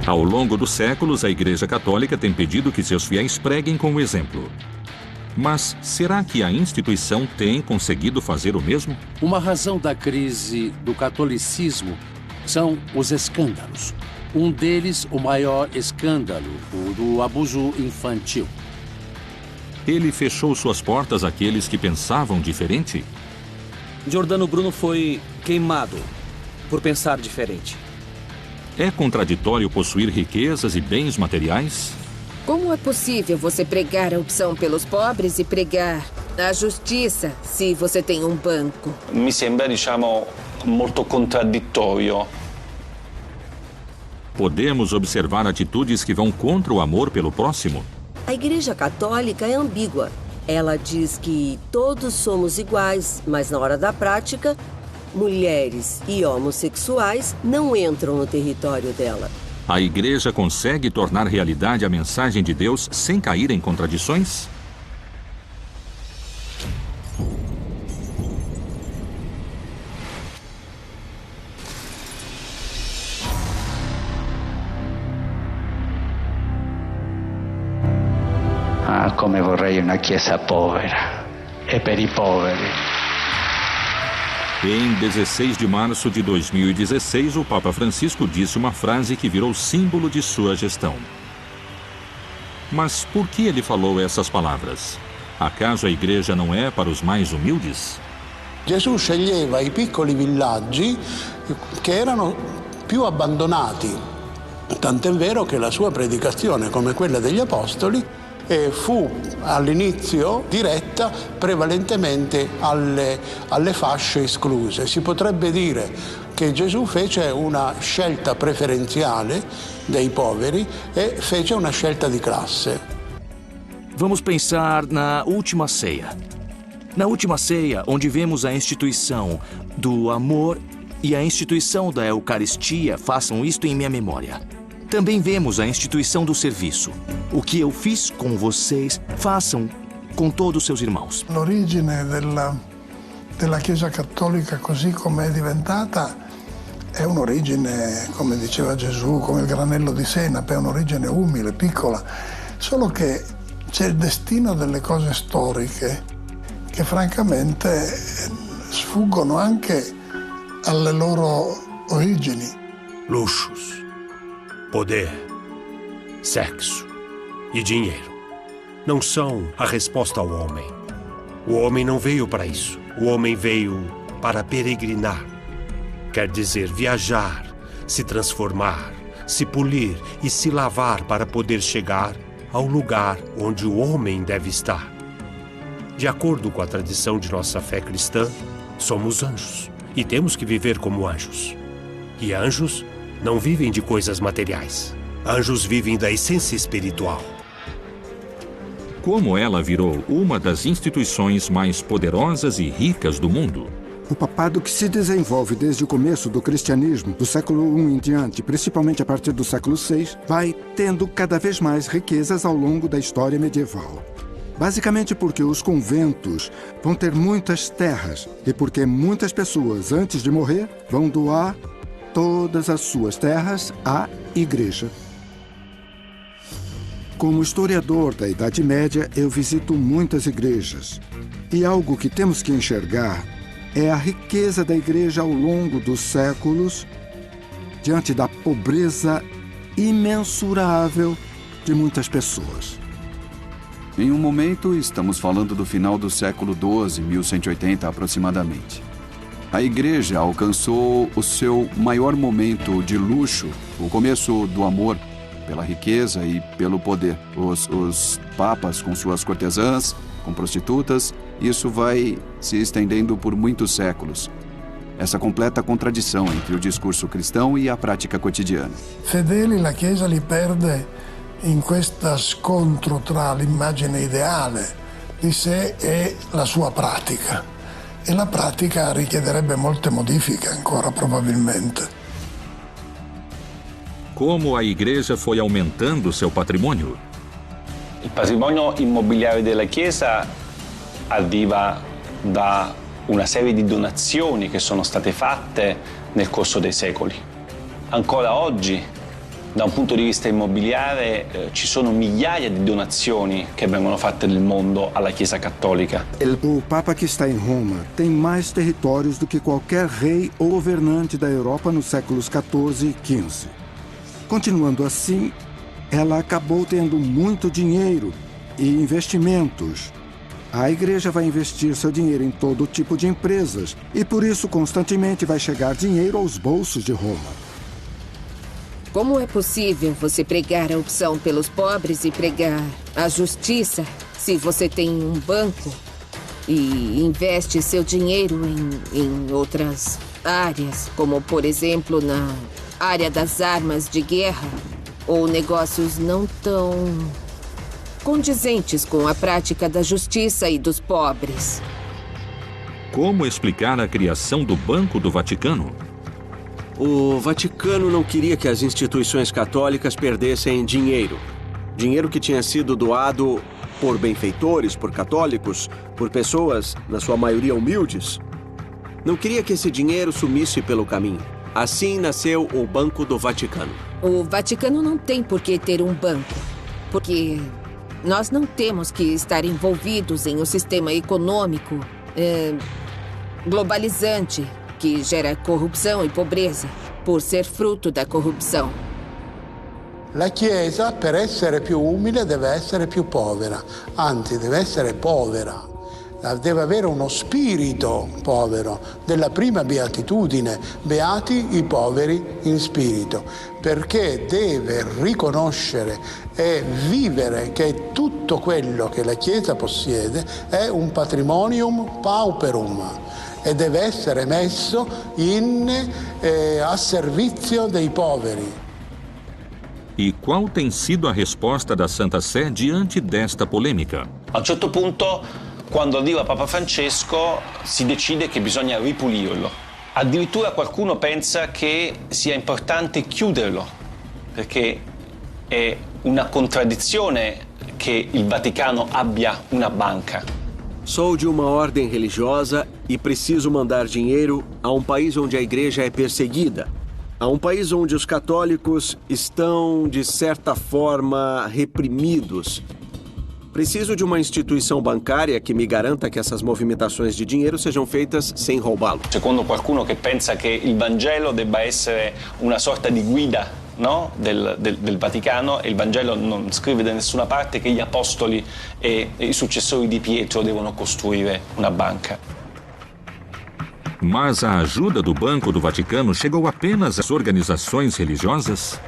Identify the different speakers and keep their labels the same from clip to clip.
Speaker 1: Ao longo dos séculos, a Igreja Católica tem pedido que seus fiéis preguem com o exemplo. Mas será que a instituição tem conseguido fazer o mesmo?
Speaker 2: Uma razão da crise do catolicismo são os escândalos. Um deles, o maior escândalo, o do abuso infantil.
Speaker 1: Ele fechou suas portas àqueles que pensavam diferente?
Speaker 3: Giordano Bruno foi queimado por pensar diferente.
Speaker 1: É contraditório possuir riquezas e bens materiais?
Speaker 4: Como é possível você pregar a opção pelos pobres e pregar a justiça se você tem um banco?
Speaker 5: Mi sembra, molto contraddittorio.
Speaker 1: Podemos observar atitudes que vão contra o amor pelo próximo?
Speaker 6: A Igreja Católica é ambígua. Ela diz que todos somos iguais, mas na hora da prática, mulheres e homossexuais não entram no território dela.
Speaker 1: A Igreja consegue tornar realidade a mensagem de Deus sem cair em contradições?
Speaker 7: Ah, come vorrei una chiesa povera e per i poveri.
Speaker 1: Em 16 de março de 2016, o Papa Francisco disse uma frase que virou símbolo de sua gestão. Mas por que ele falou essas palavras? Acaso a igreja não é para os mais humildes?
Speaker 8: Gesù sceglieva i piccoli villaggi che erano più abbandonati, tant'è vero che la sua predicazione, come quella degli Apostoli, fu all'inizio diretta prevalentemente alle fasce escluse. Si potrebbe dire che Gesù fece una scelta preferenziale dei poveri e fece una scelta di classe.
Speaker 9: Vamos pensar na última ceia. Na última ceia, onde vemos a instituição do amor e a instituição da Eucaristia, façam isto em minha memória. Também vemos a instituição do serviço. O que eu fiz com vocês, façam com todos os seus irmãos.
Speaker 10: L'origine della Chiesa Cattolica così come è diventata è un'origine, come diceva Gesù, come il granello di senape, è un'origine umile, piccola, solo che c'è il destino delle cose storiche che francamente sfuggono anche alle loro origini.
Speaker 11: Luxos, poder, sexo e dinheiro não são a resposta ao homem. O homem não veio para isso. O homem veio para peregrinar. Quer dizer, viajar, se transformar, se polir e se lavar para poder chegar ao lugar onde o homem deve estar. De acordo com a tradição de nossa fé cristã, somos anjos e temos que viver como anjos. E anjos não vivem de coisas materiais. Anjos vivem da essência espiritual.
Speaker 1: Como ela virou uma das instituições mais poderosas e ricas do mundo?
Speaker 12: O papado que se desenvolve desde o começo do cristianismo, do século I em diante, principalmente a partir do século VI, vai tendo cada vez mais riquezas ao longo da história medieval. Basicamente porque os conventos vão ter muitas terras e porque muitas pessoas, antes de morrer, vão doar todas as suas terras à igreja. Como historiador da Idade Média, eu visito muitas igrejas. E algo que temos que enxergar é a riqueza da igreja ao longo dos séculos, diante da pobreza imensurável de muitas pessoas.
Speaker 13: Em um momento, estamos falando do final do século XII, 1180 aproximadamente. A igreja alcançou o seu maior momento de luxo, o começo do amor pela riqueza e pelo poder. Os papas com suas cortesãs, com prostitutas, isso vai se estendendo por muitos séculos. Essa completa contradição entre o discurso cristão e a prática cotidiana.
Speaker 10: Fedeli la Chiesa li perde in questo scontro tra l'immagine ideale di sé e la sua pratica. E la pratica richiederebbe molte modifiche ancora probabilmente.
Speaker 1: Como a igreja foi aumentando seu patrimônio?
Speaker 5: Il patrimonio immobiliare della Chiesa arriva da una serie di donazioni che sono state fatte nel corso dei secoli. Ancora oggi Da un punto di vista immobiliare ci sono migliaia di donazioni che vengono fatte nel mondo alla Chiesa Cattolica.
Speaker 12: O Papa que está em Roma tem mais territórios do que qualquer rei ou governante da Europa nos séculos XIV e XV. Continuando assim, ela acabou tendo muito dinheiro e investimentos. A igreja vai investir seu dinheiro em todo tipo de empresas e por isso constantemente vai chegar dinheiro aos bolsos de Roma.
Speaker 4: Como é possível você pregar a opção pelos pobres e pregar a justiça se você tem um banco e investe seu dinheiro em outras áreas, como, por exemplo, na área das armas de guerra ou negócios não tão condizentes com a prática da justiça e dos pobres?
Speaker 1: Como explicar a criação do Banco do Vaticano?
Speaker 14: O Vaticano não queria que as instituições católicas perdessem dinheiro. Dinheiro que tinha sido doado por benfeitores, por católicos, por pessoas, na sua maioria humildes. Não queria que esse dinheiro sumisse pelo caminho. Assim nasceu o Banco do Vaticano.
Speaker 4: O Vaticano não tem por que ter um banco, porque nós não temos que estar envolvidos em um sistema econômico globalizante, que gera corruzione e pobreza, por ser frutto da corruzione.
Speaker 8: La Chiesa, per essere più umile, deve essere più povera, anzi deve essere povera, deve avere uno spirito povero, della prima beatitudine, beati i poveri in spirito, perché deve riconoscere e vivere che tutto quello che la Chiesa possiede è un patrimonium pauperum, e deve essere messo a servizio dei poveri.
Speaker 1: E qual tem sido a resposta da Santa Sé diante desta polêmica?
Speaker 5: A un certo punto, quando arriva Papa Francesco, si decide che bisogna ripulirlo. Addirittura qualcuno pensa che sia importante chiuderlo, perché è una contraddizione che il Vaticano abbia una banca.
Speaker 14: Sou de uma ordem religiosa e preciso mandar dinheiro a um país onde a igreja é perseguida, a um país onde os católicos estão, de certa forma, reprimidos. Preciso de uma instituição bancária que me garanta que essas movimentações de dinheiro sejam feitas sem roubá-lo.
Speaker 5: Secondo qualcuno che pensa che il Vangelo debba essere una sorta di guida, no? del Vaticano, e il Vangelo non scrive da nessuna parte che gli apostoli e i successori di Pietro devono costruire una banca.
Speaker 1: Mas a ajuda do Banco do Vaticano chegou apenas às organizações religiosas?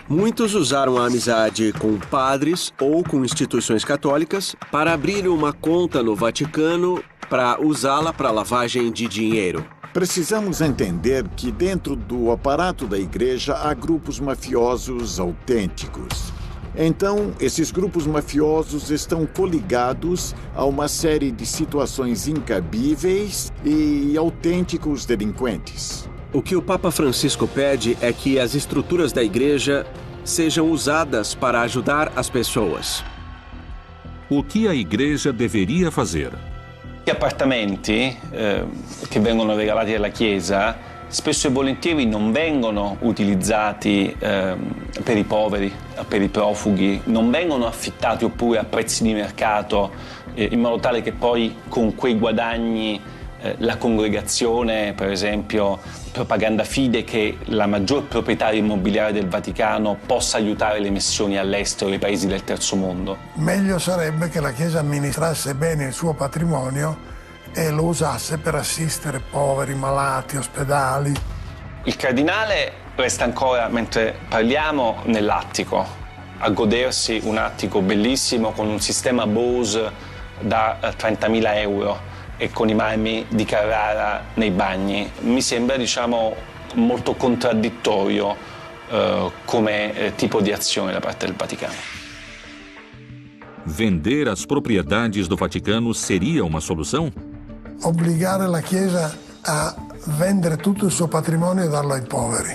Speaker 14: Muitos usaram a amizade com padres ou com instituições católicas para abrir uma conta no Vaticano para usá-la para lavagem de dinheiro.
Speaker 15: Precisamos entender que dentro do aparato da igreja há grupos mafiosos autênticos. Então, esses grupos mafiosos estão coligados a uma série de situações incabíveis e autênticos delinquentes.
Speaker 14: O que o Papa Francisco pede é que as estruturas da igreja sejam usadas para ajudar as pessoas.
Speaker 1: O que a igreja deveria fazer?
Speaker 5: Gli appartamenti che vengono regalati alla Chiesa spesso e volentieri non vengono utilizzati per i poveri, per i profughi, non vengono affittati oppure a prezzi di mercato in modo tale che poi con quei guadagni la congregazione, per esempio Propaganda Fide, che è la maggior proprietaria immobiliare del Vaticano, possa aiutare le missioni all'estero, ai paesi del terzo mondo.
Speaker 10: Meglio sarebbe che la Chiesa amministrasse bene il suo patrimonio e lo usasse per assistere poveri, malati, ospedali.
Speaker 5: Il cardinale resta ancora, mentre parliamo, nell'attico, a godersi un attico bellissimo con un sistema Bose da 30.000 euro e con i marmi di Carrara nei bagni. Mi sembra, molto contraddittorio come tipo di azione da parte del Vaticano.
Speaker 1: Vender as propriedades do Vaticano seria uma solução?
Speaker 10: Obbligare la Chiesa a vendere tutto il suo patrimonio e darlo ai poveri.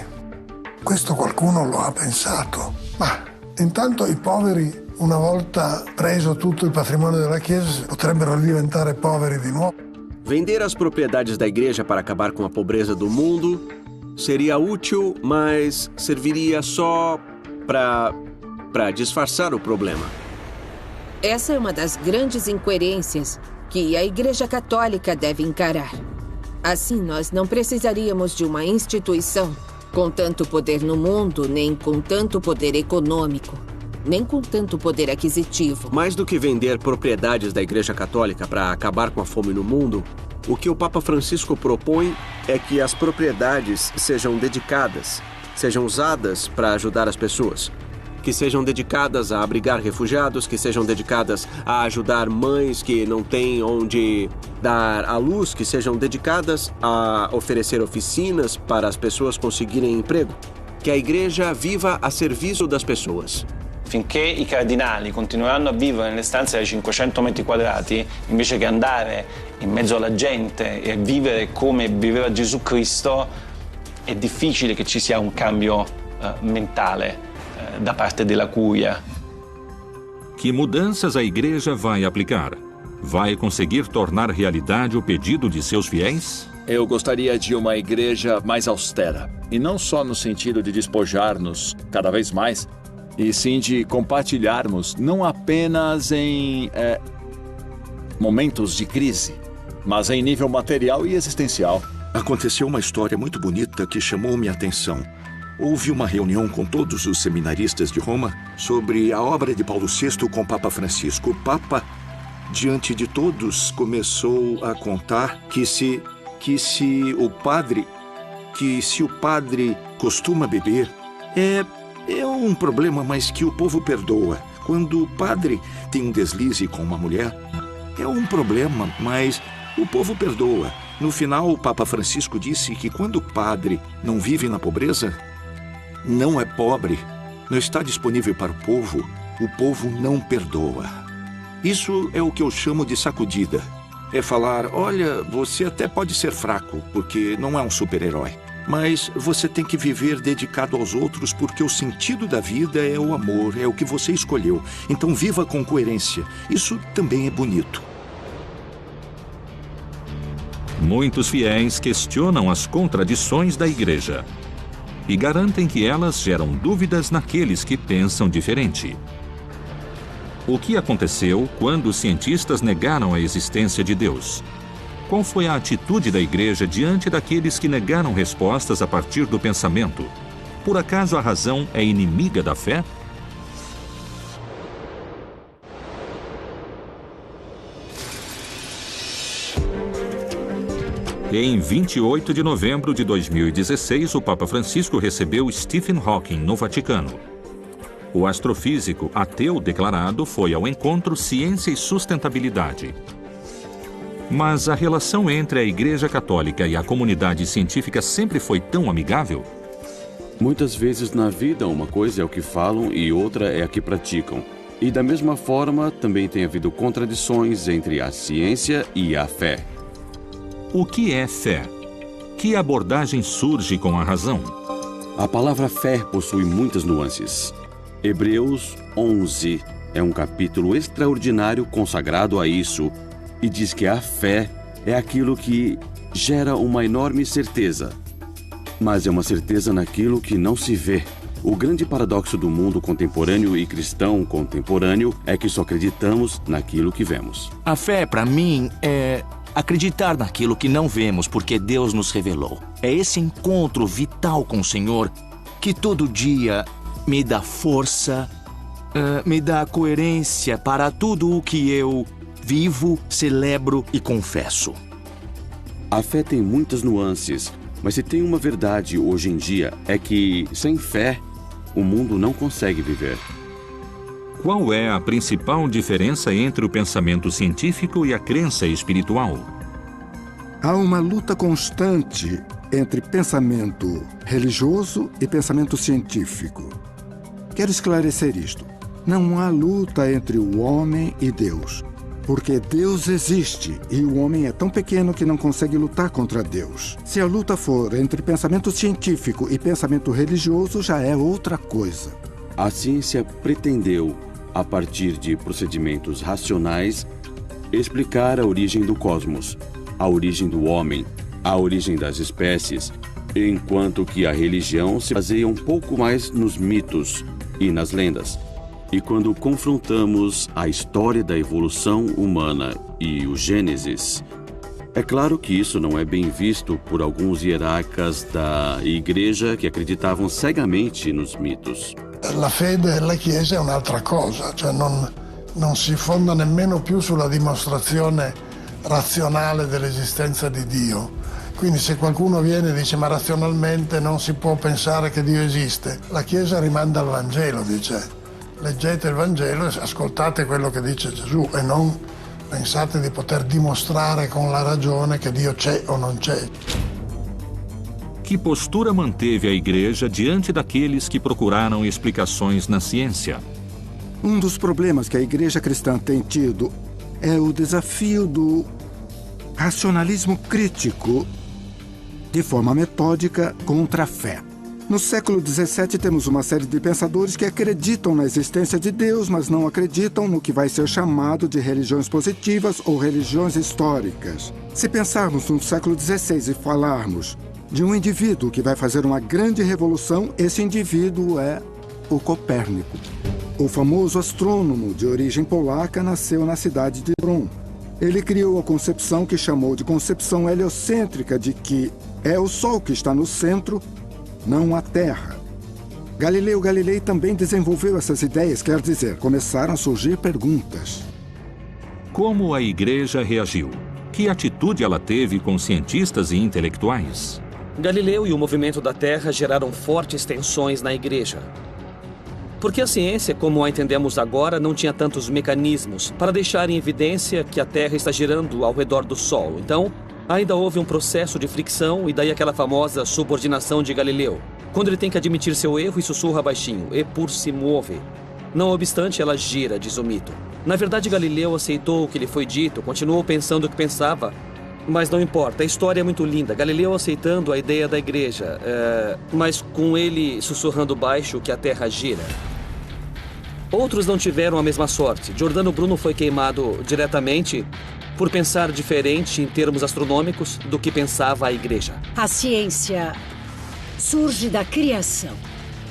Speaker 10: Questo qualcuno lo ha pensato. Ma intanto i poveri, una volta preso tutto il patrimonio della Chiesa, potrebbero diventare poveri di nuovo.
Speaker 14: Vender as propriedades da igreja para acabar com a pobreza do mundo seria útil, mas serviria só para disfarçar o problema.
Speaker 4: Essa é uma das grandes incoerências que a Igreja Católica deve encarar. Assim, nós não precisaríamos de uma instituição com tanto poder no mundo, nem com tanto poder econômico, nem com tanto poder aquisitivo.
Speaker 14: Mais do que vender propriedades da Igreja Católica para acabar com a fome no mundo, o que o Papa Francisco propõe é que as propriedades sejam dedicadas, sejam usadas para ajudar as pessoas. Que sejam dedicadas a abrigar refugiados, que sejam dedicadas a ajudar mães que não têm onde dar à luz, que sejam dedicadas a oferecer oficinas para as pessoas conseguirem emprego. Que a igreja viva a serviço das pessoas.
Speaker 5: Finché i cardinali continueranno a vivere nelle stanze da 500 metri quadrati, invece che andare in mezzo alla gente e vivere come viveva Gesù Cristo, è difficile che ci sia un cambio mentale da parte della curia.
Speaker 1: Que mudanças a igreja vai aplicar? Vai conseguir tornar realidade o pedido de seus fiéis?
Speaker 16: Eu gostaria de uma igreja mais austera. E não só no sentido de despojar-nos cada vez mais, e sim de compartilharmos não apenas em momentos de crise, mas em nível material e existencial.
Speaker 17: Aconteceu uma história muito bonita que chamou minha atenção. Houve uma reunião com todos os seminaristas de Roma sobre a obra de Paulo VI com o Papa Francisco. O Papa, diante de todos, começou a contar que se o padre costuma beber, é um problema, mas que o povo perdoa. Quando o padre tem um deslize com uma mulher, é um problema, mas o povo perdoa. No final, o Papa Francisco disse que quando o padre não vive na pobreza, não é pobre, não está disponível para o povo não perdoa. Isso é o que eu chamo de sacudida. É falar, olha, você até pode ser fraco, porque não é um super-herói. Mas você tem que viver dedicado aos outros, porque o sentido da vida é o amor, é o que você escolheu. Então viva com coerência. Isso também é bonito.
Speaker 1: Muitos fiéis questionam as contradições da igreja e garantem que elas geram dúvidas naqueles que pensam diferente. O que aconteceu quando os cientistas negaram a existência de Deus? Qual foi a atitude da igreja diante daqueles que negaram respostas a partir do pensamento? Por acaso a razão é inimiga da fé? Em 28 de novembro de 2016, o Papa Francisco recebeu Stephen Hawking no Vaticano. O astrofísico ateu declarado foi ao encontro Ciência e Sustentabilidade. Mas a relação entre a Igreja Católica e a comunidade científica sempre foi tão amigável?
Speaker 18: Muitas vezes na vida uma coisa é o que falam e outra é a que praticam. E da mesma forma também tem havido contradições entre a ciência e a fé.
Speaker 1: O que é fé? Que abordagem surge com a razão?
Speaker 18: A palavra fé possui muitas nuances. Hebreus 11 é um capítulo extraordinário consagrado a isso e diz que a fé é aquilo que gera uma enorme certeza. Mas é uma certeza naquilo que não se vê. O grande paradoxo do mundo contemporâneo e cristão contemporâneo é que só acreditamos naquilo que vemos.
Speaker 9: A fé, para mim, é acreditar naquilo que não vemos, porque Deus nos revelou. É esse encontro vital com o Senhor que todo dia me dá força, me dá coerência para tudo o que eu vivo, celebro e confesso.
Speaker 18: A fé tem muitas nuances, mas se tem uma verdade hoje em dia é que, sem fé, o mundo não consegue viver.
Speaker 1: Qual é a principal diferença entre o pensamento científico e a crença espiritual?
Speaker 12: Há uma luta constante entre pensamento religioso e pensamento científico. Quero esclarecer isto. Não há luta entre o homem e Deus, porque Deus existe e o homem é tão pequeno que não consegue lutar contra Deus. Se a luta for entre pensamento científico e pensamento religioso, já é outra coisa.
Speaker 18: A ciência pretendeu, a partir de procedimentos racionais, explicar a origem do cosmos, a origem do homem, a origem das espécies, enquanto que a religião se baseia um pouco mais nos mitos e nas lendas. E quando confrontamos a história da evolução humana e o Gênesis, é claro que isso não é bem visto por alguns hierarcas da Igreja que acreditavam cegamente nos mitos.
Speaker 10: La fede della Chiesa è un'altra cosa, cioè non si fonda nemmeno più sulla dimostrazione razionale dell'esistenza di Dio. Quindi se qualcuno viene e dice ma razionalmente non si può pensare che Dio esiste, la Chiesa rimanda al Vangelo, dice leggete il Vangelo e ascoltate quello che dice Gesù e non pensate di poter dimostrare con la ragione che Dio c'è o non c'è.
Speaker 1: Que postura manteve a Igreja diante daqueles que procuraram explicações na ciência?
Speaker 12: Um dos problemas que a Igreja cristã tem tido é o desafio do racionalismo crítico de forma metódica contra a fé. No século XVII temos uma série de pensadores que acreditam na existência de Deus, mas não acreditam no que vai ser chamado de religiões positivas ou religiões históricas. Se pensarmos no século XVI e falarmos de um indivíduo que vai fazer uma grande revolução, esse indivíduo é o Copérnico. O famoso astrônomo de origem polaca nasceu na cidade de Brum. Ele criou a concepção que chamou de concepção heliocêntrica de que é o Sol que está no centro, não a Terra. Galileu Galilei também desenvolveu essas ideias, quer dizer, começaram a surgir perguntas.
Speaker 1: Como a Igreja reagiu? Que atitude ela teve com cientistas e intelectuais?
Speaker 3: Galileu e o movimento da Terra geraram fortes tensões na Igreja. Porque a ciência, como a entendemos agora, não tinha tantos mecanismos para deixar em evidência que a Terra está girando ao redor do Sol. Então, ainda houve um processo de fricção e daí aquela famosa subordinação de Galileu, quando ele tem que admitir seu erro e sussurra baixinho, "Eppur si muove". Não obstante, ela gira, diz o mito. Na verdade, Galileu aceitou o que lhe foi dito, continuou pensando o que pensava, mas não importa, a história é muito linda. Galileu aceitando a ideia da Igreja, mas com ele sussurrando baixo que a Terra gira. Outros não tiveram a mesma sorte. Giordano Bruno foi queimado diretamente por pensar diferente em termos astronômicos do que pensava a Igreja.
Speaker 19: A ciência surge da criação.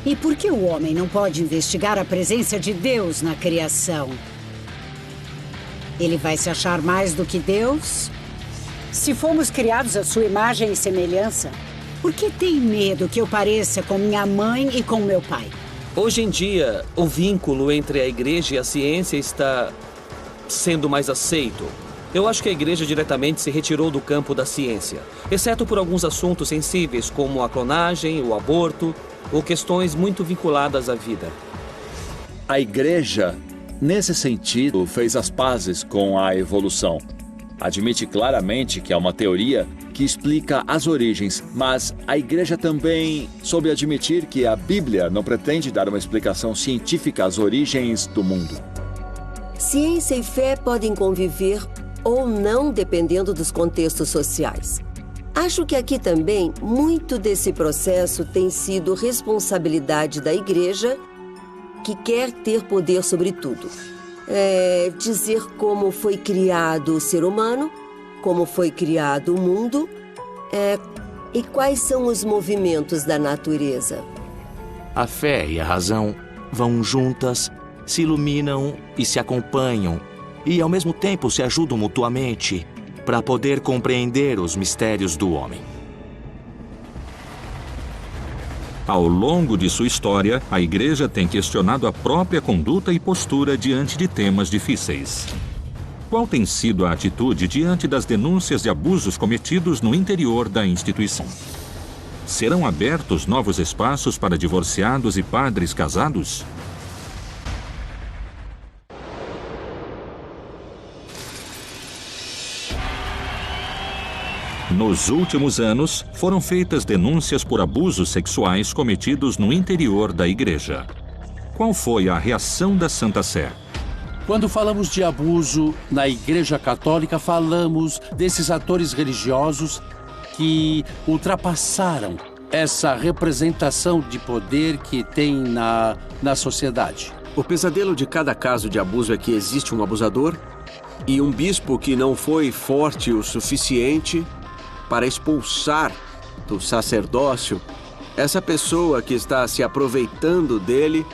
Speaker 19: E por que o homem não pode investigar a presença de Deus na criação? Ele vai se achar mais do que Deus? Se fomos criados à sua imagem e semelhança, por que tem medo que eu pareça com minha mãe e com meu pai?
Speaker 3: Hoje em dia, o vínculo entre a Igreja e a ciência está sendo mais aceito. Eu acho que a Igreja diretamente se retirou do campo da ciência, exceto por alguns assuntos sensíveis, como a clonagem, o aborto, ou questões muito vinculadas à vida.
Speaker 16: A Igreja, nesse sentido, fez as pazes com a evolução. Admite claramente que é uma teoria que explica as origens, mas a Igreja também soube admitir que a Bíblia não pretende dar uma explicação científica às origens do mundo.
Speaker 6: Ciência e fé podem conviver ou não, dependendo dos contextos sociais. Acho que aqui também muito desse processo tem sido responsabilidade da Igreja, que quer ter poder sobre tudo. Dizer como foi criado o ser humano, como foi criado o mundo, e quais são os movimentos da natureza.
Speaker 9: A fé e a razão vão juntas, se iluminam e se acompanham, e ao mesmo tempo se ajudam mutuamente para poder compreender os mistérios do homem.
Speaker 1: Ao longo de sua história, a Igreja tem questionado a própria conduta e postura diante de temas difíceis. Qual tem sido a atitude diante das denúncias de abusos cometidos no interior da instituição? Serão abertos novos espaços para divorciados e padres casados? Nos últimos anos, foram feitas denúncias por abusos sexuais cometidos no interior da Igreja. Qual foi a reação da Santa Sé?
Speaker 2: Quando falamos de abuso na Igreja Católica, falamos desses atores religiosos que ultrapassaram essa representação de poder que tem na sociedade.
Speaker 14: O pesadelo de cada caso de abuso é que existe um abusador e um bispo que não foi forte o suficiente para expulsar do sacerdócio, essa pessoa que está se aproveitando dele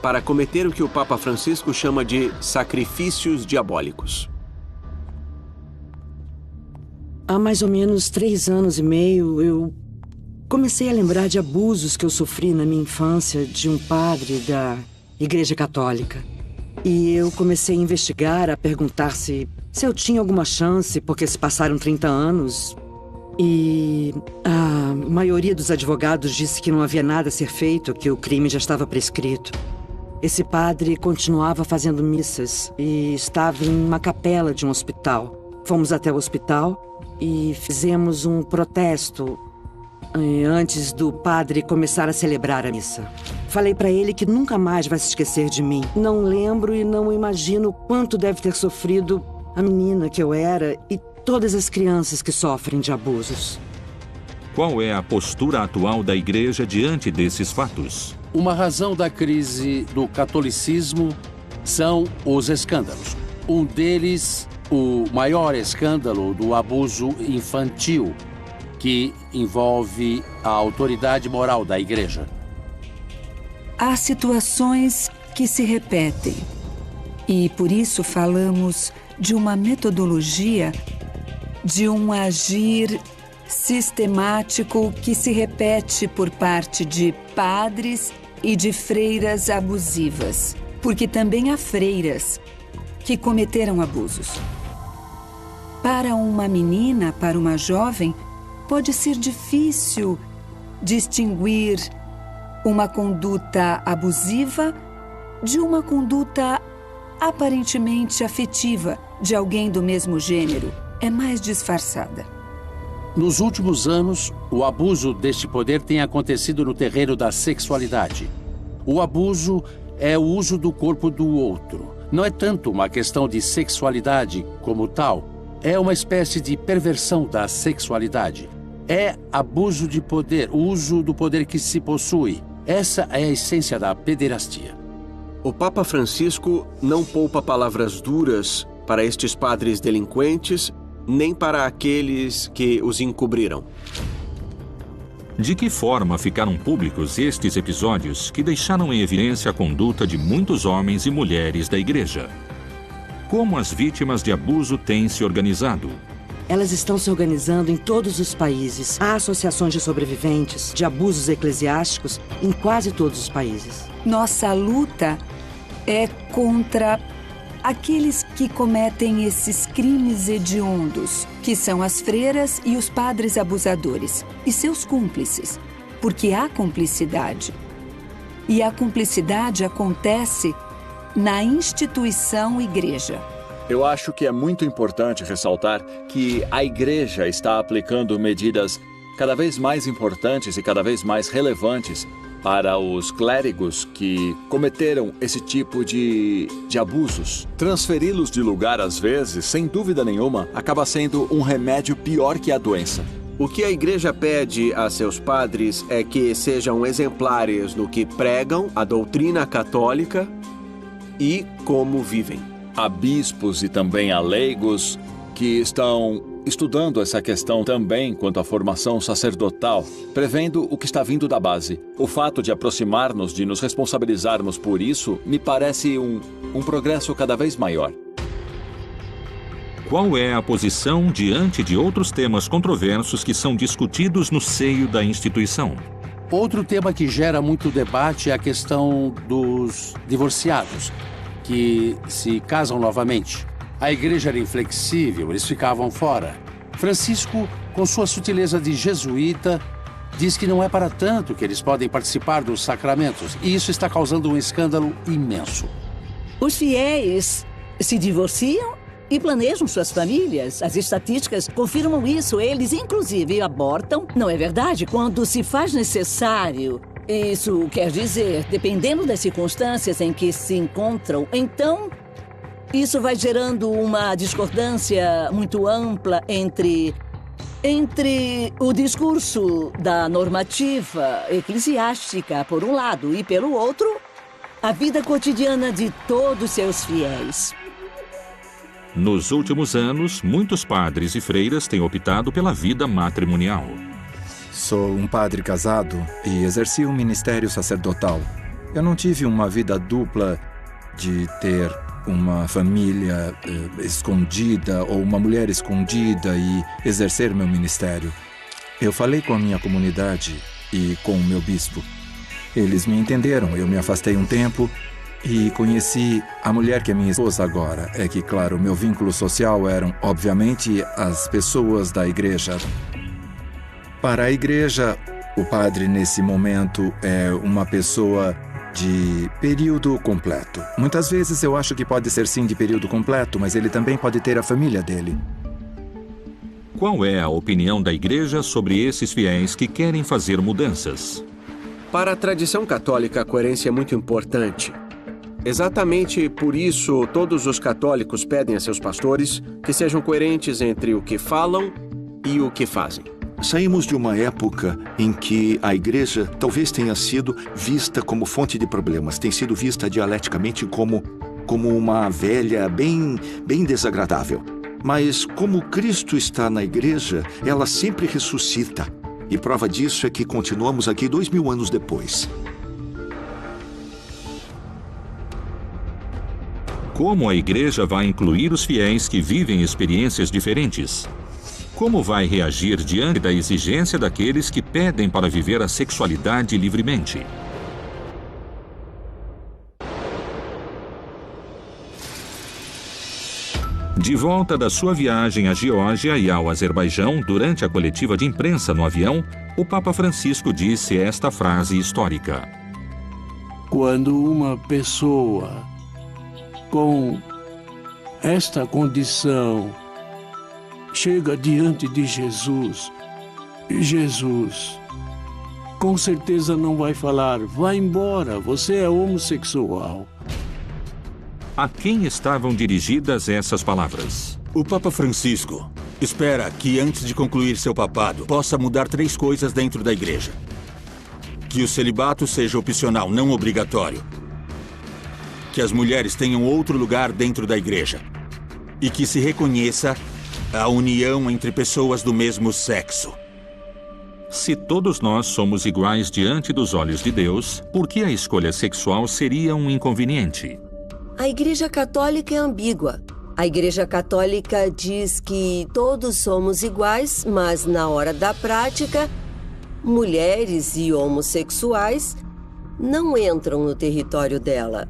Speaker 14: para cometer o que o Papa Francisco chama de sacrifícios diabólicos.
Speaker 20: Há mais ou menos 3 anos e meio, eu comecei a lembrar de abusos que eu sofri na minha infância de um padre da Igreja Católica. E eu comecei a investigar, a perguntar se eu tinha alguma chance, porque se passaram 30 anos. E a maioria dos advogados disse que não havia nada a ser feito, que o crime já estava prescrito. Esse padre continuava fazendo missas e estava em uma capela de um hospital. Fomos até o hospital e fizemos um protesto antes do padre começar a celebrar a missa. Falei para ele que nunca mais vai se esquecer de mim. Não lembro e não imagino quanto deve ter sofrido a menina que eu era e todas as crianças que sofrem de abusos.
Speaker 1: Qual é a postura atual da Igreja diante desses fatos?
Speaker 2: Uma razão da crise do catolicismo são os escândalos. Um deles, o maior escândalo do abuso infantil, que envolve a autoridade moral da Igreja.
Speaker 21: Há situações que se repetem e, por isso, falamos de uma metodologia, de um agir sistemático que se repete por parte de padres e de freiras abusivas, porque também há freiras que cometeram abusos. Para uma menina, para uma jovem, pode ser difícil distinguir uma conduta abusiva de uma conduta aparentemente afetiva de alguém do mesmo gênero. É mais disfarçada.
Speaker 2: Nos últimos anos, o abuso deste poder tem acontecido no terreno da sexualidade. O abuso é o uso do corpo do outro. Não é tanto uma questão de sexualidade como tal. É uma espécie de perversão da sexualidade. É abuso de poder, o uso do poder que se possui. Essa é a essência da pederastia.
Speaker 14: O Papa Francisco não poupa palavras duras para estes padres delinquentes, nem para aqueles que os encobriram.
Speaker 1: De que forma ficaram públicos estes episódios que deixaram em evidência a conduta de muitos homens e mulheres da Igreja? Como as vítimas de abuso têm se organizado?
Speaker 20: Elas estão se organizando em todos os países. Há associações de sobreviventes de abusos eclesiásticos em quase todos os países.
Speaker 21: Nossa luta é contra aqueles que cometem esses crimes hediondos, que são as freiras e os padres abusadores, e seus cúmplices, porque há cumplicidade. E a cumplicidade acontece na instituição Igreja.
Speaker 16: Eu acho que é muito importante ressaltar que a Igreja está aplicando medidas cada vez mais importantes e cada vez mais relevantes para os clérigos que cometeram esse tipo de abusos. Transferi-los de lugar, às vezes, sem dúvida nenhuma, acaba sendo um remédio pior que a doença.
Speaker 14: O que a Igreja pede a seus padres é que sejam exemplares no que pregam, a doutrina católica e como vivem.
Speaker 16: Há bispos e também há leigos que estão estudando essa questão também quanto à formação sacerdotal, prevendo o que está vindo da base. O fato de aproximar-nos, de nos responsabilizarmos por isso, me parece um progresso cada vez maior.
Speaker 1: Qual é a posição diante de outros temas controversos que são discutidos no seio da instituição?
Speaker 2: Outro tema que gera muito debate é a questão dos divorciados, que se casam novamente. A Igreja era inflexível, eles ficavam fora. Francisco, com sua sutileza de jesuíta, diz que não é para tanto que eles podem participar dos sacramentos, e isso está causando um escândalo imenso.
Speaker 22: Os fiéis se divorciam e planejam suas famílias. As estatísticas confirmam isso. Eles, inclusive, abortam, não é verdade? Quando se faz necessário. Isso quer dizer, dependendo das circunstâncias em que se encontram, então isso vai gerando uma discordância muito ampla entre o discurso da normativa eclesiástica, por um lado, e pelo outro, a vida cotidiana de todos seus fiéis.
Speaker 1: Nos últimos anos, muitos padres e freiras têm optado pela vida matrimonial.
Speaker 7: Sou um padre casado e exerci um ministério sacerdotal. Eu não tive uma vida dupla de ter uma família escondida ou uma mulher escondida e exercer meu ministério. Eu falei com a minha comunidade e com o meu bispo. Eles me entenderam, eu me afastei um tempo e conheci a mulher que é minha esposa agora. É que, claro, meu vínculo social eram, obviamente, as pessoas da igreja. Para a igreja, o padre, nesse momento, é uma pessoa de período completo. Muitas vezes eu acho que pode ser sim de período completo, mas ele também pode ter a família dele.
Speaker 1: Qual é a opinião da igreja sobre esses fiéis que querem fazer mudanças?
Speaker 14: Para a tradição católica, a coerência é muito importante. Exatamente por isso, todos os católicos pedem a seus pastores que sejam coerentes entre o que falam e o que fazem.
Speaker 17: Saímos de uma época em que a igreja talvez tenha sido vista como fonte de problemas, tem sido vista dialeticamente como uma velha bem desagradável. Mas como Cristo está na igreja, ela sempre ressuscita. E prova disso é que continuamos aqui 2000 anos depois.
Speaker 1: Como a igreja vai incluir os fiéis que vivem experiências diferentes? Como vai reagir diante da exigência daqueles que pedem para viver a sexualidade livremente? De volta da sua viagem à Geórgia e ao Azerbaijão, durante a coletiva de imprensa no avião, o Papa Francisco disse esta frase histórica:
Speaker 2: Quando uma pessoa com esta condição chega diante de Jesus, Jesus com certeza não vai falar, vai embora, você é homossexual.
Speaker 1: A quem estavam dirigidas essas palavras?
Speaker 11: O Papa Francisco espera que, antes de concluir seu papado, possa mudar 3 coisas dentro da igreja. Que o celibato seja opcional, não obrigatório. Que as mulheres tenham outro lugar dentro da igreja. E que se reconheça a união entre pessoas do mesmo sexo.
Speaker 1: Se todos nós somos iguais diante dos olhos de Deus, por que a escolha sexual seria um inconveniente?
Speaker 6: A Igreja Católica é ambígua. A Igreja Católica diz que todos somos iguais, mas na hora da prática, mulheres e homossexuais não entram no território dela.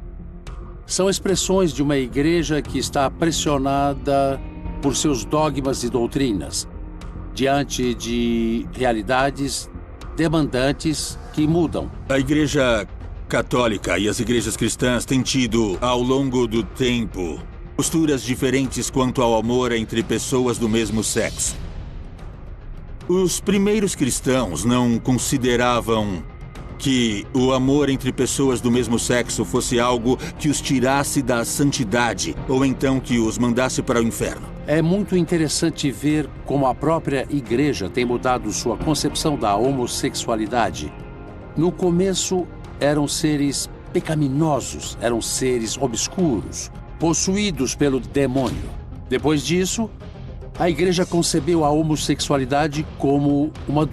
Speaker 2: São expressões de uma igreja que está pressionada por seus dogmas e doutrinas, diante de realidades demandantes que mudam.
Speaker 11: A Igreja Católica e as igrejas cristãs têm tido, ao longo do tempo, posturas diferentes quanto ao amor entre pessoas do mesmo sexo. Os primeiros cristãos não consideravam que o amor entre pessoas do mesmo sexo fosse algo que os tirasse da santidade ou então que os mandasse para o inferno.
Speaker 2: É muito interessante ver como a própria igreja tem mudado sua concepção da homossexualidade. No começo, eram seres pecaminosos, eram seres obscuros, possuídos pelo demônio. Depois disso, a igreja concebeu a homossexualidade como uma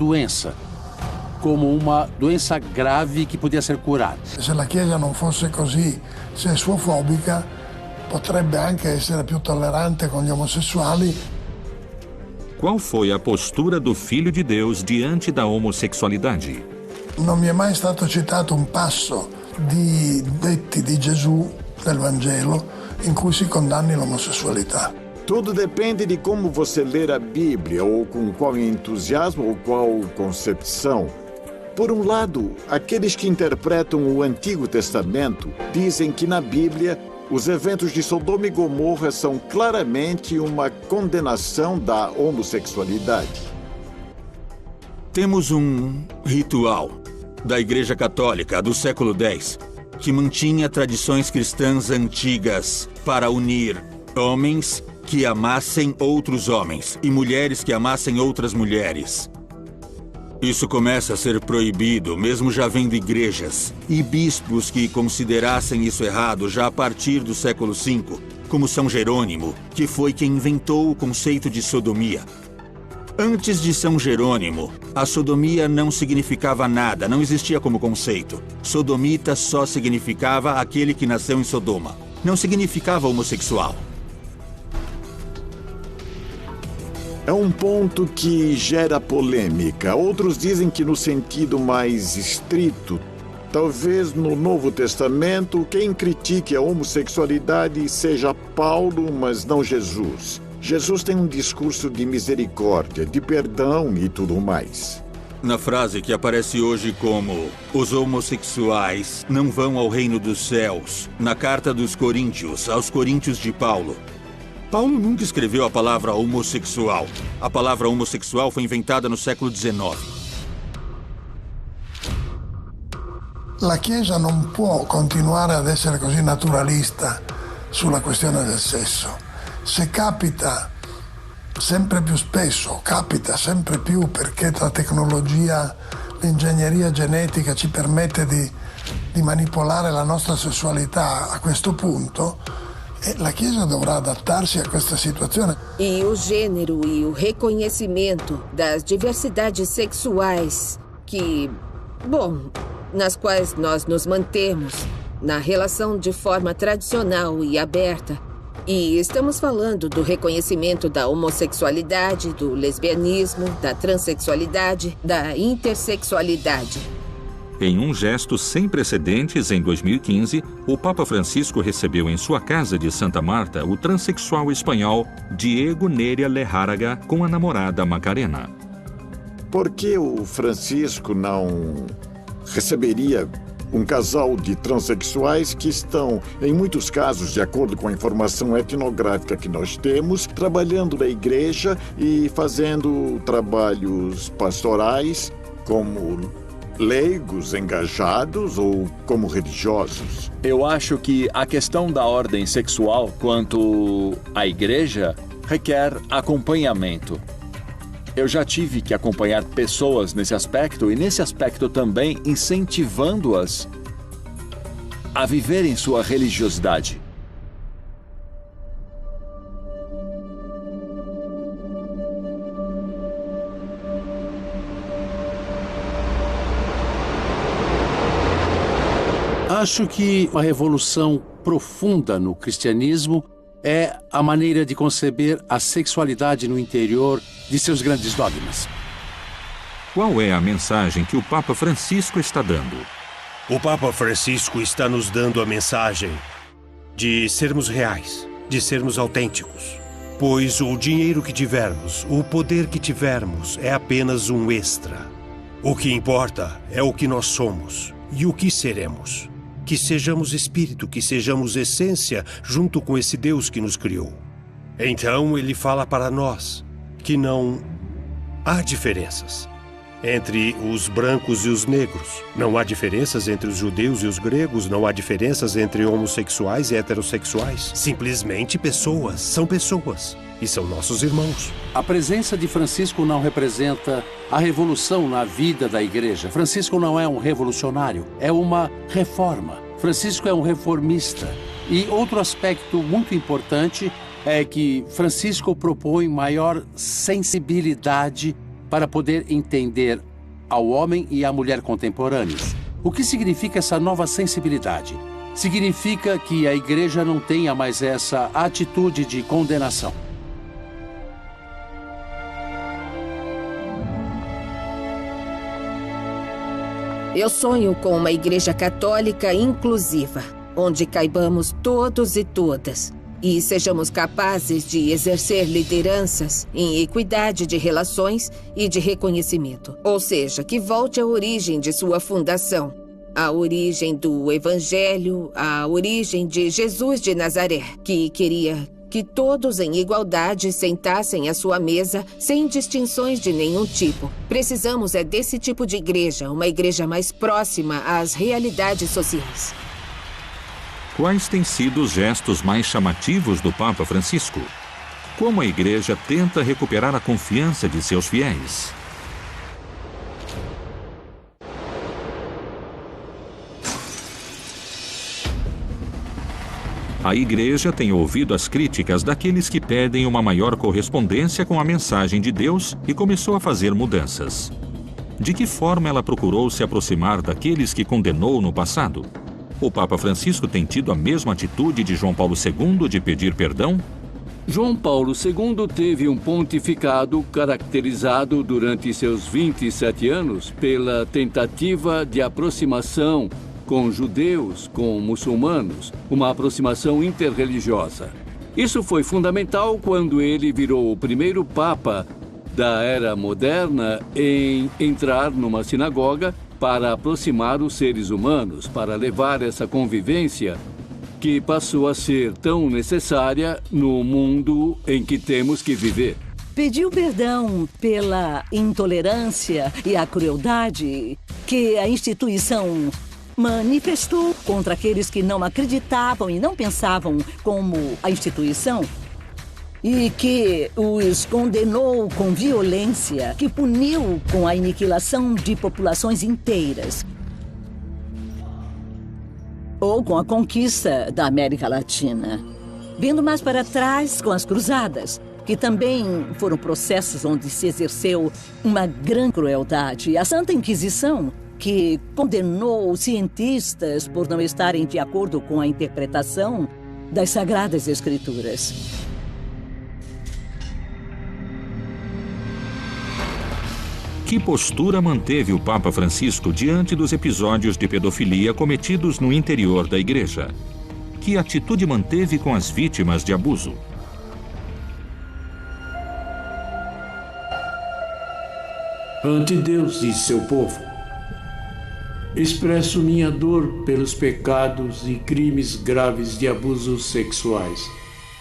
Speaker 2: doença grave que podia ser curada.
Speaker 10: Se a Chiesa non fosse così sessuofobica, potrebbe anche essere più tollerante con gli omosessuali.
Speaker 1: Qual foi a postura do Filho de Deus diante da homossexualidade?
Speaker 10: Non mi è mai stato citato un passo di detti di Gesù del Vangelo in cui si condanni l'omosessualità.
Speaker 15: Tudo depende de como você ler a Bíblia, ou com qual entusiasmo ou qual concepção. Por um lado, aqueles que interpretam o Antigo Testamento dizem que na Bíblia os eventos de Sodoma e Gomorra são claramente uma condenação da homossexualidade.
Speaker 11: Temos um ritual da Igreja Católica do século X que mantinha tradições cristãs antigas para unir homens que amassem outros homens e mulheres que amassem outras mulheres. Isso começa a ser proibido, mesmo já vendo igrejas e bispos que considerassem isso errado já a partir do século V, como São Jerônimo, que foi quem inventou o conceito de sodomia. Antes de São Jerônimo, a sodomia não significava nada, não existia como conceito. Sodomita só significava aquele que nasceu em Sodoma. Não significava homossexual.
Speaker 15: É um ponto que gera polêmica. Outros dizem que no sentido mais estrito, talvez no Novo Testamento, quem critique a homossexualidade seja Paulo, mas não Jesus. Jesus tem um discurso de misericórdia, de perdão e tudo mais.
Speaker 11: Na frase que aparece hoje como os homossexuais não vão ao reino dos céus, na carta dos Coríntios, aos Coríntios de Paulo, Paulo nunca escreveu a palavra homossexual. A palavra homossexual foi inventada no século XIX.
Speaker 10: La Chiesa non può continuare ad essere così naturalista sulla questione del sesso. Se capita sempre più spesso, capita sempre più perché la tecnologia, l'ingegneria genetica ci permette di manipolare la nostra sessualità a questo punto, la Chiesa dovrà adattarsi a questa situazione.
Speaker 4: E o gênero e o reconhecimento das diversidades sexuais nas quais nós nos mantemos na relação de forma tradicional e aberta. E estamos falando do reconhecimento da homossexualidade, do lesbianismo, da transexualidade, da intersexualidade.
Speaker 1: Em um gesto sem precedentes, em 2015, o Papa Francisco recebeu em sua casa de Santa Marta o transexual espanhol Diego Neria Lejarraga com a namorada Macarena.
Speaker 15: Por que o Francisco não receberia um casal de transexuais que estão, em muitos casos, de acordo com a informação etnográfica que nós temos, trabalhando na igreja e fazendo trabalhos pastorais como leigos engajados ou como religiosos?
Speaker 16: Eu acho que a questão da ordem sexual quanto à igreja requer acompanhamento. Eu já tive que acompanhar pessoas nesse aspecto e nesse aspecto também incentivando-as a viverem sua religiosidade.
Speaker 2: Acho que uma revolução profunda no cristianismo é a maneira de conceber a sexualidade no interior de seus grandes dogmas.
Speaker 1: Qual é a mensagem que o Papa Francisco está dando?
Speaker 8: O Papa Francisco está nos dando a mensagem de sermos reais, de sermos autênticos. Pois o dinheiro que tivermos, o poder que tivermos é apenas um extra. O que importa é o que nós somos e o que seremos. Que sejamos espírito, que sejamos essência junto com esse Deus que nos criou. Então ele fala para nós que não há diferenças entre os brancos e os negros. Não há diferenças entre os judeus e os gregos. Não há diferenças entre homossexuais e heterossexuais. Simplesmente pessoas são pessoas e são nossos irmãos.
Speaker 2: A presença de Francisco não representa a revolução na vida da igreja. Francisco não é um revolucionário, é uma reforma. Francisco é um reformista. E outro aspecto muito importante é que Francisco propõe maior sensibilidade para poder entender ao homem e à mulher contemporâneos. O que significa essa nova sensibilidade? Significa que a igreja não tenha mais essa atitude de condenação.
Speaker 4: Eu sonho com uma igreja católica inclusiva, onde caibamos todos e todas e sejamos capazes de exercer lideranças em equidade de relações e de reconhecimento. Ou seja, que volte à origem de sua fundação, à origem do Evangelho, à origem de Jesus de Nazaré, que queria que todos em igualdade sentassem à sua mesa sem distinções de nenhum tipo. Precisamos desse tipo de igreja, uma igreja mais próxima às realidades sociais.
Speaker 1: Quais têm sido os gestos mais chamativos do Papa Francisco? Como a igreja tenta recuperar a confiança de seus fiéis? A Igreja tem ouvido as críticas daqueles que pedem uma maior correspondência com a mensagem de Deus e começou a fazer mudanças. De que forma ela procurou se aproximar daqueles que condenou no passado? O Papa Francisco tem tido a mesma atitude de João Paulo II de pedir perdão?
Speaker 5: João Paulo II teve um pontificado caracterizado durante seus 27 anos pela tentativa de aproximação com judeus, com muçulmanos, uma aproximação interreligiosa. Isso foi fundamental quando ele virou o primeiro Papa da era moderna em entrar numa sinagoga para aproximar os seres humanos, para levar essa convivência que passou a ser tão necessária no mundo em que temos que viver.
Speaker 22: Pediu perdão pela intolerância e a crueldade que a instituição manifestou contra aqueles que não acreditavam e não pensavam como a instituição, e que os condenou com violência, que puniu com a aniquilação de populações inteiras, ou com a conquista da América Latina. Vindo mais para trás, com as cruzadas, que também foram processos onde se exerceu uma grande crueldade. A Santa Inquisição, que condenou cientistas por não estarem de acordo com a interpretação das Sagradas Escrituras.
Speaker 1: Que postura manteve o Papa Francisco diante dos episódios de pedofilia cometidos no interior da Igreja? Que atitude manteve com as vítimas de abuso?
Speaker 13: Ante Deus e seu povo, expresso minha dor pelos pecados e crimes graves de abusos sexuais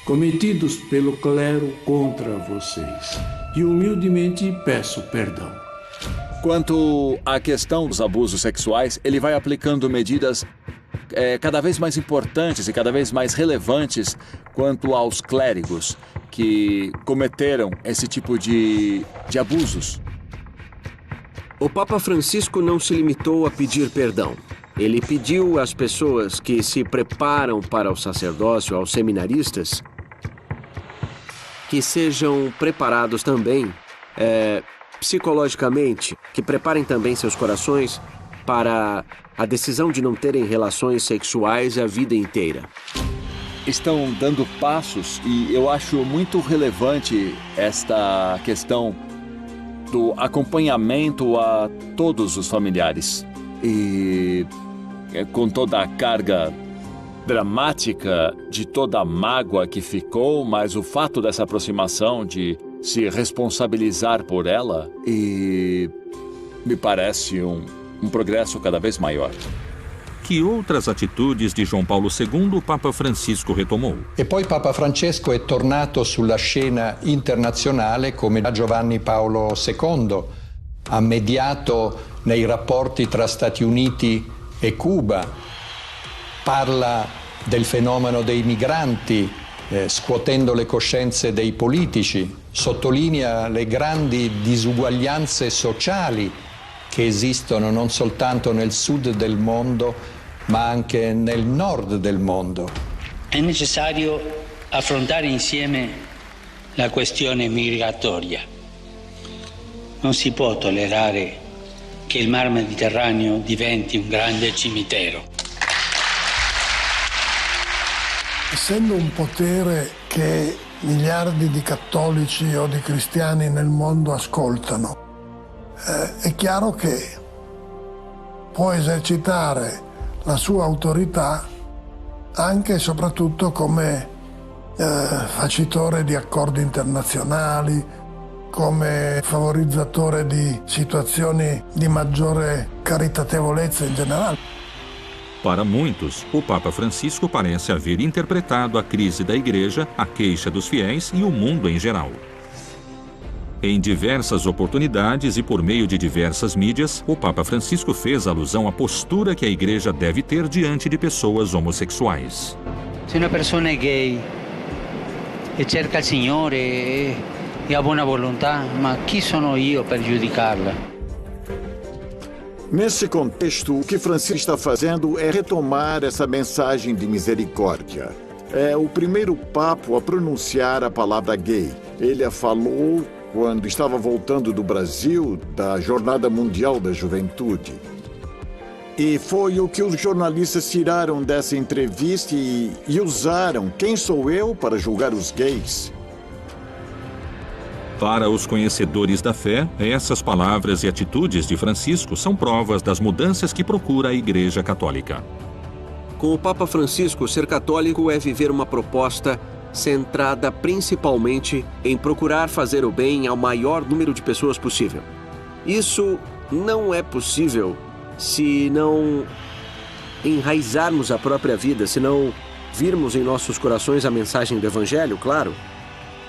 Speaker 13: cometidos pelo clero contra vocês e humildemente peço perdão.
Speaker 16: Quanto à questão dos abusos sexuais, ele vai aplicando medidas cada vez mais importantes e cada vez mais relevantes quanto aos clérigos que cometeram esse tipo de abusos.
Speaker 14: O Papa Francisco não se limitou a pedir perdão. Ele pediu às pessoas que se preparam para o sacerdócio, aos seminaristas, que sejam preparados também psicologicamente, que preparem também seus corações para a decisão de não terem relações sexuais a vida inteira.
Speaker 16: Estão dando passos e eu acho muito relevante esta questão do acompanhamento a todos os familiares. E com toda a carga dramática de toda a mágoa que ficou, mas o fato dessa aproximação de se responsabilizar por ela, e me parece um progresso cada vez maior.
Speaker 1: Que outras atitudes di João Paulo II o Papa Francisco retomou?
Speaker 23: E poi Papa Francesco è tornato sulla scena internazionale come Giovanni Paolo II. Ha mediato nei rapporti tra Stati Uniti e Cuba. Parla del fenomeno dei migranti, scuotendo le coscienze dei politici. Sottolinea le grandi disuguaglianze sociali che esistono non soltanto nel sud del mondo, ma anche nel nord del mondo.
Speaker 24: È necessario affrontare insieme la questione migratoria. Non si può tollerare che il Mar Mediterraneo diventi un grande cimitero.
Speaker 10: Essendo un potere che miliardi di cattolici o di cristiani nel mondo ascoltano, è chiaro che può esercitare la sua autorità anche e soprattutto come facitore di accordi internazionali, come favorizzatore di situazioni di maggiore caritatevolezza in generale.
Speaker 1: Para muitos, o Papa Francisco parece haver interpretado a crise da Igreja, a queixa dos fiéis e o mundo em geral. Em diversas oportunidades e por meio de diversas mídias, o Papa Francisco fez alusão à postura que a Igreja deve ter diante de pessoas homossexuais.
Speaker 24: Se uma pessoa é gay e cerca il Signore e ha buona volontà, ma chi sono io per giudicarla?
Speaker 15: Nesse contexto, o que Francisco está fazendo é retomar essa mensagem de misericórdia. é o primeiro papa a pronunciar a palavra gay. Ele a falou quando estava voltando do Brasil, da Jornada Mundial da Juventude. E foi o que os jornalistas tiraram dessa entrevista e usaram "Quem sou eu para julgar os gays?".
Speaker 1: Para os conhecedores da fé, essas palavras e atitudes de Francisco são provas das mudanças que procura a Igreja Católica.
Speaker 14: Com o Papa Francisco, ser católico é viver uma proposta centrada principalmente em procurar fazer o bem ao maior número de pessoas possível. Isso não é possível se não enraizarmos a própria vida, se não virmos em nossos corações a mensagem do Evangelho, claro.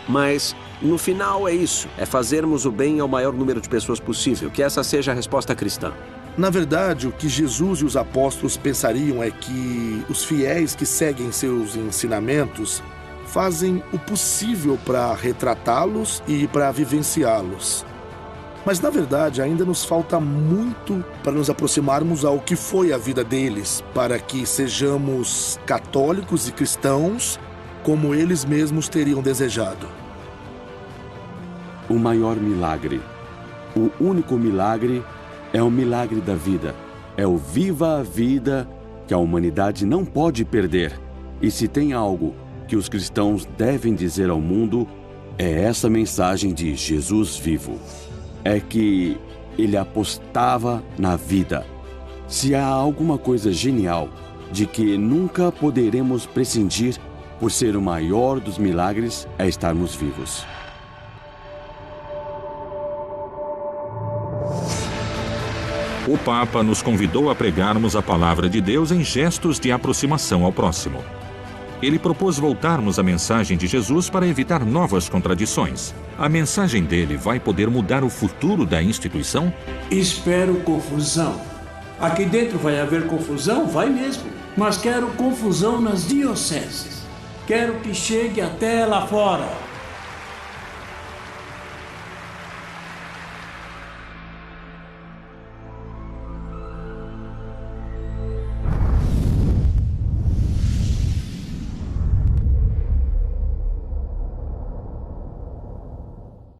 Speaker 14: Mas, no final, é isso. É fazermos o bem ao maior número de pessoas possível. Que essa seja a resposta cristã.
Speaker 3: Na verdade, o que Jesus e os apóstolos pensariam é que os fiéis que seguem seus ensinamentos fazem o possível para retratá-los e para vivenciá-los. Mas, na verdade, ainda nos falta muito para nos aproximarmos ao que foi a vida deles, para que sejamos católicos e cristãos como eles mesmos teriam desejado.
Speaker 12: O maior milagre, o único milagre, é o milagre da vida. É o viva a vida que a humanidade não pode perder. E se tem algo que os cristãos devem dizer ao mundo, é essa mensagem de Jesus vivo. É que ele apostava na vida. Se há alguma coisa genial de que nunca poderemos prescindir por ser o maior dos milagres, é estarmos vivos.
Speaker 1: O Papa nos convidou a pregarmos a palavra de Deus em gestos de aproximação ao próximo. Ele propôs voltarmos à mensagem de Jesus para evitar novas contradições. A mensagem dele vai poder mudar o futuro da instituição?
Speaker 13: Espero confusão. Aqui dentro vai haver confusão? Vai mesmo. Mas quero confusão nas dioceses. Quero que chegue até lá fora.